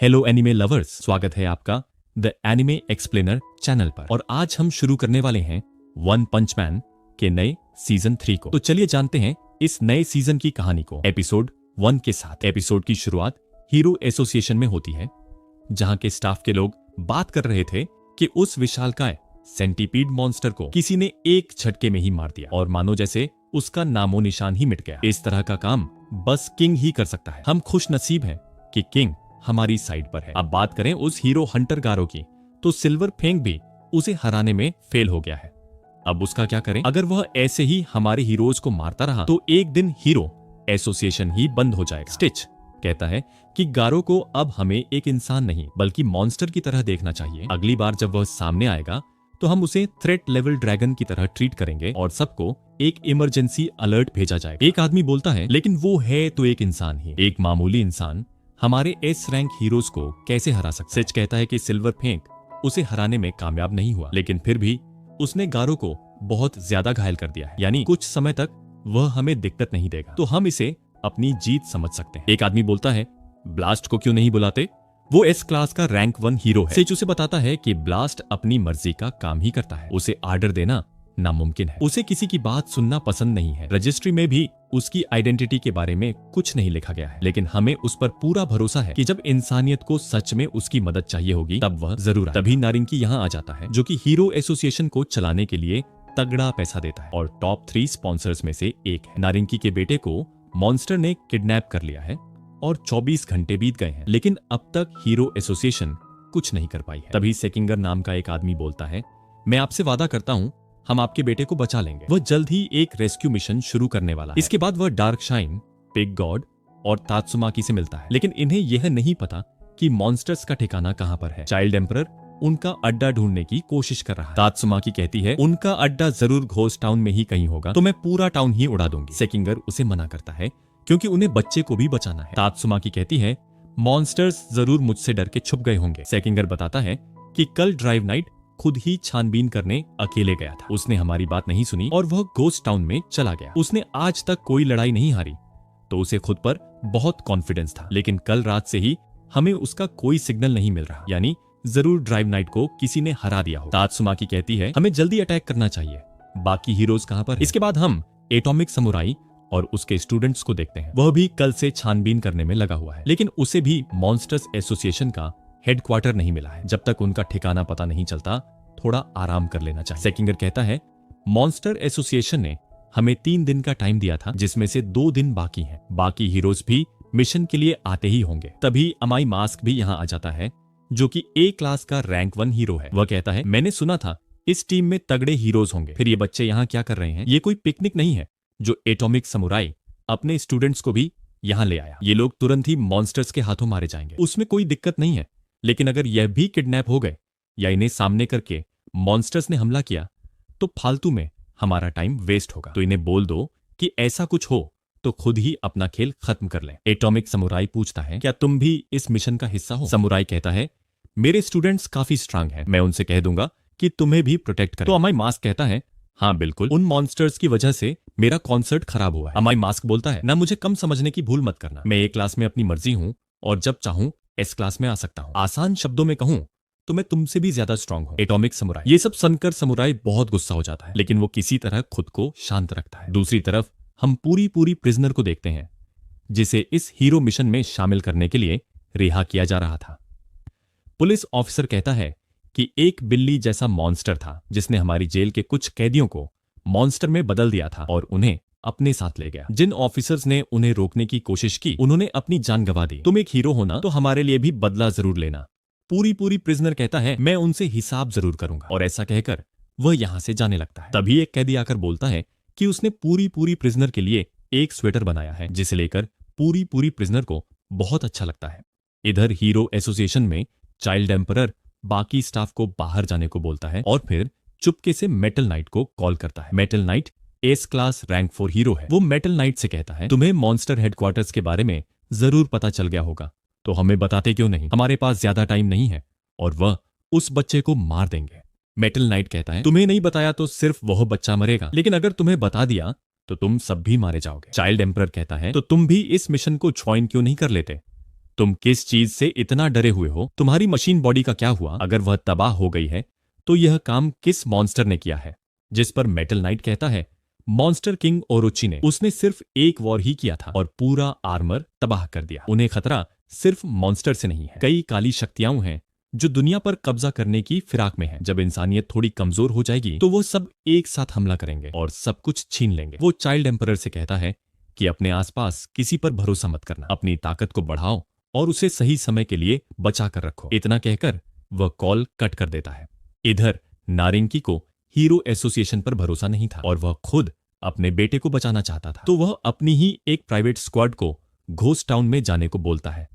Hello anime lovers, स्वागत है आपका द एनिमे एक्सप्लेनर चैनल पर। और आज हम शुरू करने वाले हैं वन पंच मैन के नए सीजन 3 को। तो चलिए जानते हैं इस नए सीजन की कहानी को एपिसोड 1 के साथ। एपिसोड की शुरुआत हीरो एसोसिएशन में होती है, जहां के स्टाफ के लोग बात कर रहे थे कि उस विशालकाय सेंटीपीड मॉन्स्टर को किसी ने एक झटके में ही मार दिया और मानो जैसे उसका नामो निशान ही मिट गया। इस तरह का काम बस किंग ही कर सकता है। हम खुश नसीब हैं कि किंग हमारी साइड पर है। अब बात करें उस हीरो हंटर गारो की, तो सिल्वर फेंग भी उसे हराने में फेल हो गया है। अब उसका क्या करें? अगर वह ऐसे ही हमारे हीरोज को मारता रहा तो एक दिन हीरो एसोसिएशन ही बंद हो जाएगा। स्टिच कहता है कि गारो को अब हमें एक इंसान नहीं बल्कि मॉन्स्टर की तरह देखना चाहिए। अगली बार जब वह सामने आएगा तो हम उसे थ्रेट लेवल ड्रैगन की तरह ट्रीट करेंगे और सबको एक इमरजेंसी अलर्ट भेजा जाएगा। एक आदमी बोलता है, लेकिन वो है तो एक इंसान ही, एक मामूली इंसान हमारे एस रैंक हीरोज को कैसे हरा सकता? सच कहता है कि सिल्वर फेंक उसे हराने में कामयाब नहीं हुआ, लेकिन फिर भी उसने गारो को बहुत ज्यादा घायल कर दिया है, यानी कुछ समय तक वह हमें दिक्कत नहीं देगा, तो हम इसे अपनी जीत समझ सकते हैं। एक आदमी बोलता है, ब्लास्ट को क्यों नहीं बुलाते? वो एस क्लास का रैंक 1 हीरो है। सेच उसे बताता है कि ब्लास्ट अपनी मर्जी का काम ही करता है, उसे आर्डर देना नामुमकिन है, उसे किसी की बात सुनना पसंद नहीं है। रजिस्ट्री में भी उसकी आइडेंटिटी के बारे में कुछ नहीं लिखा गया है, लेकिन हमें उस पर पूरा भरोसा है कि जब इंसानियत को सच में उसकी मदद चाहिए होगी तब वह जरूर आए। तभी नारिंकी यहाँ आ जाता है, जो कि हीरो एसोसिएशन को चलाने के लिए तगड़ा पैसा देता है और टॉप 3 स्पॉन्सर्स में से एक है। नारिंकी के बेटे को मॉन्स्टर ने किडनैप कर लिया है और 24 घंटे बीत गए हैं, लेकिन अब तक हीरो एसोसिएशन कुछ नहीं कर पाई है। तभी सेकिंगर नाम का एक आदमी बोलता है, मैं आपसे वादा करता हूँ हम आपके बेटे को बचा लेंगे। वह जल्द ही एक रेस्क्यू मिशन शुरू करने वाला है। इसके बाद वह डार्क शाइन, पिग गॉड और तात्सुमाकी से मिलता है, लेकिन इन्हें यह नहीं पता कि मॉन्स्टर्स का ठिकाना कहाँ पर है। चाइल्ड एम्परर उनका अड्डा ढूंढने की कोशिश कर रहा है। तात्सुमाकी कहती है, उनका अड्डा जरूर घोस्ट टाउन में ही कहीं होगा, तो मैं पूरा टाउन ही उड़ा दूंगी। सेकिंगर उसे मना करता है क्योंकि उन्हें बच्चे को भी बचाना है। तात्सुमाकी कहती है, मॉन्स्टर्स जरूर मुझसे डर के छुप गए होंगे। सेकिंगर बताता है कि कल ड्राइव नाइट खुद ही छानबीन करने अकेले गया था, उसने हमारी बात नहीं सुनी और वह घोस्ट टाउन में चला गया। उसने आज तक कोई लड़ाई नहीं हारी, तो उसे खुद पर बहुत कॉन्फिडेंस था, लेकिन कल रात से ही हमें उसका कोई सिग्नल नहीं मिल रहा, यानी जरूर ड्राइव नाइट को किसी ने हरा दिया हो। तात्सुमाकी कहती है, हमें जल्दी अटैक करना चाहिए, बाकी हीरोज कहां पर है? इसके बाद हम एटॉमिक समुराई और उसके स्टूडेंट्स को देखते हैं। वह भी कल से छानबीन करने में लगा हुआ है, लेकिन उसे भी मॉन्स्टर्स एसोसिएशन का हेडक्वार्टर नहीं मिला है। जब तक उनका ठिकाना पता नहीं चलता थोड़ा आराम कर लेना चाहिए। सेकिंगर कहता है, मॉन्स्टर एसोसिएशन ने हमें 3 दिन का टाइम दिया था, जिसमें से 2 दिन बाकी हैं। बाकी हीरोज भी मिशन के लिए आते ही होंगे। तभी अमाई मास्क भी यहाँ आ जाता है, जो कि ए क्लास का रैंक 1 हीरो है। वह कहता है, मैंने सुना था इस टीम में तगड़े हीरोज होंगे, फिर ये बच्चे यहाँ क्या कर रहे हैं? ये कोई पिकनिक नहीं है जो एटॉमिक समुराई अपने स्टूडेंट्स को भी यहाँ ले आया। ये लोग तुरंत ही मॉन्स्टर्स के हाथों मारे जाएंगे, उसमें कोई दिक्कत नहीं है, लेकिन अगर यह भी किडनैप हो गए या इन्हें सामने करके मॉन्स्टर्स ने हमला किया तो फालतू में हमारा टाइम वेस्ट होगा। तो इन्हें बोल दो कि ऐसा कुछ हो तो खुद ही अपना खेल खत्म कर लें। एटॉमिक समुराई पूछता है, क्या तुम भी इस मिशन का हिस्सा हो? समुराई कहता है, मेरे स्टूडेंट्स काफी स्ट्रांग हैं, मैं उनसे कह दूंगा कि तुम्हें भी प्रोटेक्ट करें। तो अमाई मास्क कहता है, हाँ बिल्कुल, उन मॉन्स्टर्स की वजह से मेरा कॉन्सर्ट खराब हुआ है। अमाई मास्क बोलता है, ना मुझे कम समझने की भूल मत करना, मैं ए क्लास में अपनी मर्जी हूँ और जब चाहूँ एस क्लास में आ सकता हूँ। आसान शब्दों में कहूँ तो मैं तुमसे भी ज्यादा स्ट्रांग हूं। एटॉमिक समुराई ये सब सुनकर समुराई बहुत गुस्सा हो जाता है, लेकिन वो किसी तरह खुद को शांत रखता है। दूसरी तरफ हम पूरी प्रिजनर को देखते हैं, जिसे इस हीरो मिशन में शामिल करने के लिए रिहा किया जा रहा था। पुलिस ऑफिसर कहता है कि एक बिल्ली जैसा मॉन्स्टर था जिसने हमारी जेल के कुछ कैदियों को मॉन्स्टर में बदल दिया था और उन्हें अपने साथ ले गया। जिन ऑफिसर्स ने उन्हें रोकने की कोशिश की उन्होंने अपनी जान गंवा दी। तुम एक हीरो हो ना, तो हमारे लिए भी बदला जरूर लेना। पूरी प्रिजनर कहता है, मैं उनसे हिसाब जरूर करूंगा, और ऐसा कहकर वह यहां से जाने लगता है। तभी एक कैदी आकर बोलता है कि उसने पूरी प्रिजनर के लिए एक स्वेटर बनाया है, जिसे लेकर पूरी प्रिजनर को बहुत अच्छा लगता है। इधर हीरो एसोसिएशन में चाइल्ड एम्परर बाकी स्टाफ को बाहर जाने को बोलता है और फिर चुपके से मेटल नाइट को कॉल करता है। Metal night S class rank 4 hero है। वो मेटल नाइट से कहता है, तुम्हें मॉन्स्टर हेडक्वार्टर्स के बारे में जरूर पता चल गया होगा, तो हमें बताते क्यों नहीं? हमारे पास ज्यादा टाइम नहीं है और वह उस बच्चे को मार देंगे। मेटल नाइट कहता है, तुम्हें नहीं बताया तो सिर्फ वह बच्चा मरेगा, लेकिन अगर तुम्हें बता दिया तो तुम सब भी मारे जाओगे। चाइल्ड एम्परर कहता है, तो तुम भी इस मिशन को ज्वाइन क्यों नहीं कर लेते? तुम किस चीज से इतना डरे हुए हो? तुम्हारी मशीन बॉडी का क्या हुआ? अगर वह तबाह हो गई है तो यह काम किस मॉन्स्टर ने किया है? जिस पर मेटल नाइट कहता है, मॉन्स्टर किंग ओरोची ने। उसने सिर्फ एक वॉर ही किया था और पूरा आर्मर तबाह कर दिया। उन्हें खतरा सिर्फ मॉन्स्टर से नहीं है, कई काली शक्तियां हैं जो दुनिया पर कब्जा करने की फिराक में है। जब इंसानियत थोड़ी कमजोर हो जाएगी तो वो सब एक साथ हमला करेंगे और सब कुछ छीन लेंगे। वो चाइल्ड एम्परर से कहता है कि अपने आसपास किसी पर भरोसा मत करना, अपनी ताकत को बढ़ाओ और उसे सही समय के लिए बचा कर रखो। इतना कहकर वह कॉल कट कर देता है। इधर नारिंकी को हीरो एसोसिएशन पर भरोसा नहीं था और वह खुद अपने बेटे को बचाना चाहता था, तो वह अपनी ही एक प्राइवेट स्क्वाड को घोस्ट टाउन में जाने को बोलता है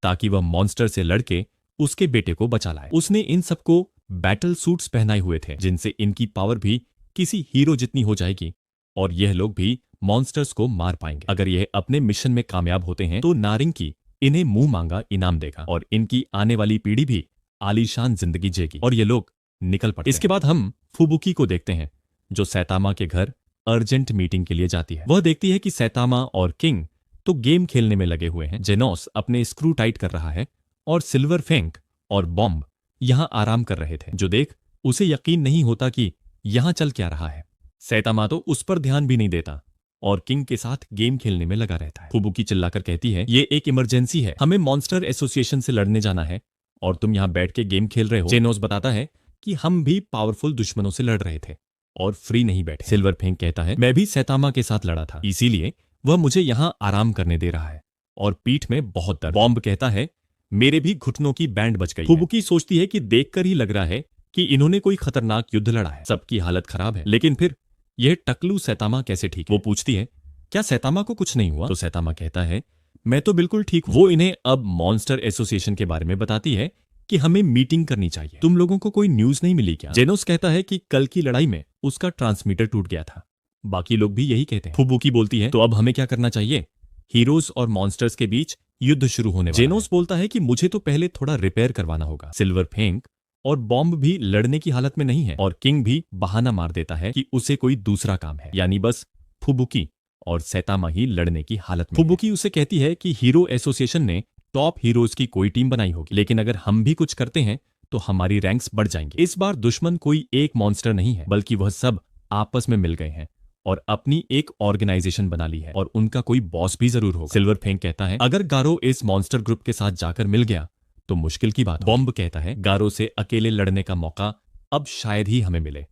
ताकि वह मॉन्स्टर से लड़के उसके बेटे को बचा लाए। उसने इन सबको बैटल सूट्स पहनाए हुए थे जिनसे इनकी पावर भी किसी हीरो जितनी हो जाएगी और यह लोग भी मॉन्स्टर्स को मार पाएंगे। अगर यह अपने मिशन में कामयाब होते हैं तो नारिंकी इन्हें मुंह मांगा इनाम देगा और इनकी आने वाली पीढ़ी भी आलीशान जिंदगी जिएगी और ये लोग निकल पड़ते हैं। इसके बाद हम फुबुकी को देखते हैं जो सैतामा के घर अर्जेंट मीटिंग के लिए जाती है। वह देखती है कि सैतामा और किंग तो गेम खेलने में लगे हुए हैं, जेनोस अपने स्क्रू टाइट कर रहा है और सिल्वर फेंक और बॉम्ब यहां आराम कर रहे थे, जो देख उसे यकीन नहीं होता कि यहां चल क्या रहा है। सैतामा तो उस पर ध्यान भी नहीं देता और किंग के साथ गेम खेलने में लगा रहता है। फुबुकी चिल्लाकर कहती है, ये एक इमरजेंसी है, हमें मॉन्स्टर एसोसिएशन से लड़ने जाना है और तुम यहां बैठ के गेम खेल रहे हो। जेनोस बताता है कि हम भी पावरफुल दुश्मनों से लड़ रहे थे और फ्री नहीं बैठे। सिल्वर फेंक कहता है, मैं भी सैतामा के साथ लड़ा था, इसीलिए वह मुझे यहां आराम करने दे रहा है और पीठ में बहुत दर्द। बॉम्ब कहता है, मेरे भी घुटनों की बैंड बच गई। फुबुकी सोचती है कि देखकर ही लग रहा है कि इन्होंने कोई खतरनाक युद्ध लड़ा है, सबकी हालत खराब है, लेकिन फिर यह टकलू सैतामा कैसे ठीक है? वो पूछती है, क्या सैतामा को कुछ नहीं हुआ? तो सैतामा कहता है, मैं तो बिल्कुल ठीक हूं। वो इन्हें अब मॉन्स्टर एसोसिएशन के बारे में बताती है कि हमें मीटिंग करनी चाहिए। तुम लोगों को कोई न्यूज नहीं मिली क्या? जेनोस कहता है कि कल की लड़ाई में उसका ट्रांसमीटर टूट गया था, बाकी लोग भी यही कहते हैं। फुबुकी बोलती है, तो अब हमें क्या करना चाहिए? हीरोज और मॉन्स्टर्स के बीच युद्ध शुरू होने वाला है। जेनोस बोलता है कि मुझे तो पहले थोड़ा रिपेयर करवाना होगा। सिल्वर फेंक और बॉम्ब भी लड़ने की हालत में नहीं है और किंग भी बहाना मार देता है कि उसे कोई दूसरा काम है, यानी बस फुबुकी और सैतामा ही लड़ने की हालत में। फुबुकी उसे कहती है कि हीरो एसोसिएशन ने टॉप हीरोज की कोई टीम बनाई होगी, लेकिन अगर हम भी कुछ करते हैं तो हमारी रैंक्स बढ़ जाएंगी। इस बार दुश्मन कोई एक मॉन्स्टर नहीं है, बल्कि वह सब आपस में मिल गए हैं और अपनी एक ऑर्गेनाइजेशन बना ली है और उनका कोई बॉस भी जरूर होगा। सिल्वर फेंक कहता है, अगर गारो इस मॉन्स्टर ग्रुप के साथ जाकर मिल गया तो मुश्किल की बात। बॉम्ब कहता है, गारो से अकेले लड़ने का मौका अब शायद ही हमें मिले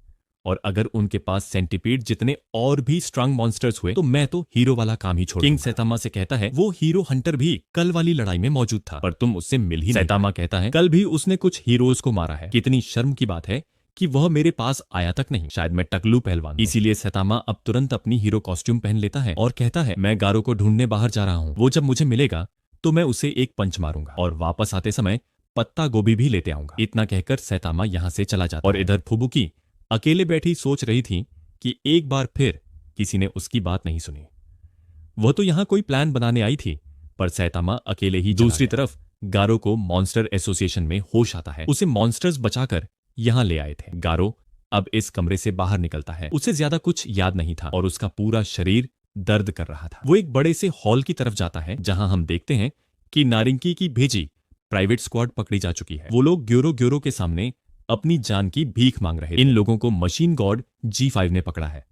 और अगर उनके पास सेंटीपीड जितने और भी स्ट्रांग मॉन्स्टर्स हुए तो मैं तो हीरो वाला काम ही छोड़। किंग सैतामा से कहता है, वो हीरो हंटर भी कल वाली लड़ाई में मौजूद था पर तुम उससे मिल ही नहीं। सैतामा कहता है, कल भी उसने कुछ हीरोज को मारा है, कितनी शर्म की बात है कि वह मेरे पास आया तक नहीं, शायद मैं टकलू पहलवान। इसीलिए सैतामा अब तुरंत अपनी हीरो कॉस्ट्यूम पहन लेता है और कहता है, मैं गारो को ढूंढने बाहर जा रहा हूं, वो जब मुझे मिलेगा तो मैं उसे एक पंच मारूंगा और वापस आते समय पत्ता गोभी भी लेते आऊंगा। इतना कहकर सैतामा यहां से चला जाता और इधर फुबुकी अकेले बैठी सोच रही थी कि एक बार फिर किसी ने उसकी बात नहीं सुनी। वह तो यहां कोई प्लान बनाने आई थी पर सैतामा अकेले ही। दूसरी तरफ गारो को मॉन्स्टर एसोसिएशन में होश आता है, उसे मॉन्स्टर्स बचाकर यहां ले आए थे। गारो अब इस कमरे से बाहर निकलता है, उसे ज्यादा कुछ याद नहीं था और उसका पूरा शरीर दर्द कर रहा था। वो एक बड़े से हॉल की तरफ जाता है जहां हम देखते हैं कि नारिंकी की भेजी प्राइवेट स्क्वाड पकड़ी जा चुकी है। वो लोग ग्योरो के सामने अपनी जान की भीख मांग रहे थे। इन लोगों को मशीन गॉड G5 ने पकड़ा है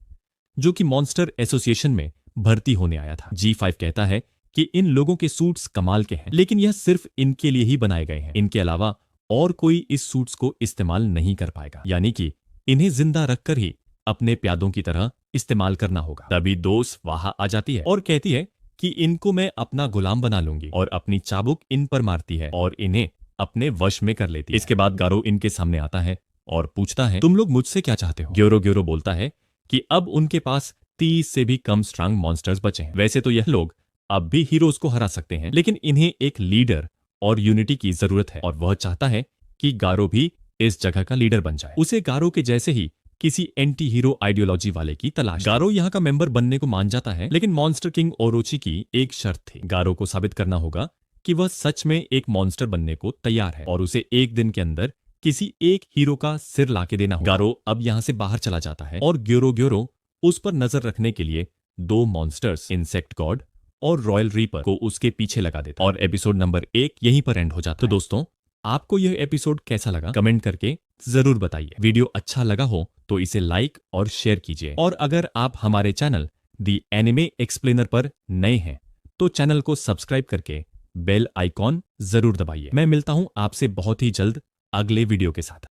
जो कि मॉन्स्टर एसोसिएशन में भर्ती होने आया था। G5 कहता है कि इन लोगों के सूट्स कमाल के हैं, लेकिन यह सिर्फ इनके लिए ही बनाए गए हैं, इनके अलावा और कोई इस सूट्स को इस्तेमाल नहीं कर पाएगा, यानी कि इन्हें जिंदा रखकर ही अपने प्यादों की तरह इस्तेमाल करना होगा। तभी दोस्त वहां आ जाती है और कहती है कि इनको मैं अपना गुलाम बना लूंगी और अपनी चाबुक इन पर मारती है और इन्हें अपने वश में कर लेती है। इसके बाद गारो इनके सामने आता है और पूछता है, तुम लोग मुझसे क्या चाहते हो? ग्योरो बोलता है कि अब उनके पास 30 से भी कम स्ट्रांग मॉन्स्टर्स बचे हैं। वैसे तो यह लोग अब भी हीरोज को हरा सकते हैं, लेकिन इन्हें एक लीडर और यूनिटी की जरूरत है और वह चाहता है कि गारो भी इस जगह का लीडर बन जाए। उसे गारो के जैसे ही किसी एंटी हीरो आइडियोलॉजी वाले की तलाश। गारो यहाँ का मेंबर बनने को मान जाता है, लेकिन मॉन्स्टर किंग ओरोची की एक शर्त थी, गारो को साबित करना होगा कि वह सच में एक मॉन्स्टर बनने को तैयार है और उसे एक दिन के अंदर किसी एक हीरो का सिर लाके देना होगा। गारो अब यहां से बाहर चला जाता है और ग्योरो उस पर नजर रखने के लिए 2 मॉन्स्टर्स, इंसेक्ट गॉड और रॉयल रीपर को उसके पीछे लगा देता और एपिसोड नंबर 1 यहीं पर एंड हो जाता। तो दोस्तों, आपको यह एपिसोड कैसा लगा कमेंट करके जरूर बताइए। वीडियो अच्छा लगा हो तो इसे लाइक और शेयर कीजिए, और अगर आप हमारे चैनल दी एनिमे एक्सप्लेनर पर नए हैं तो चैनल को सब्सक्राइब करके बेल आइकॉन जरूर दबाइए। मैं मिलता हूं आपसे बहुत ही जल्द अगले वीडियो के साथ।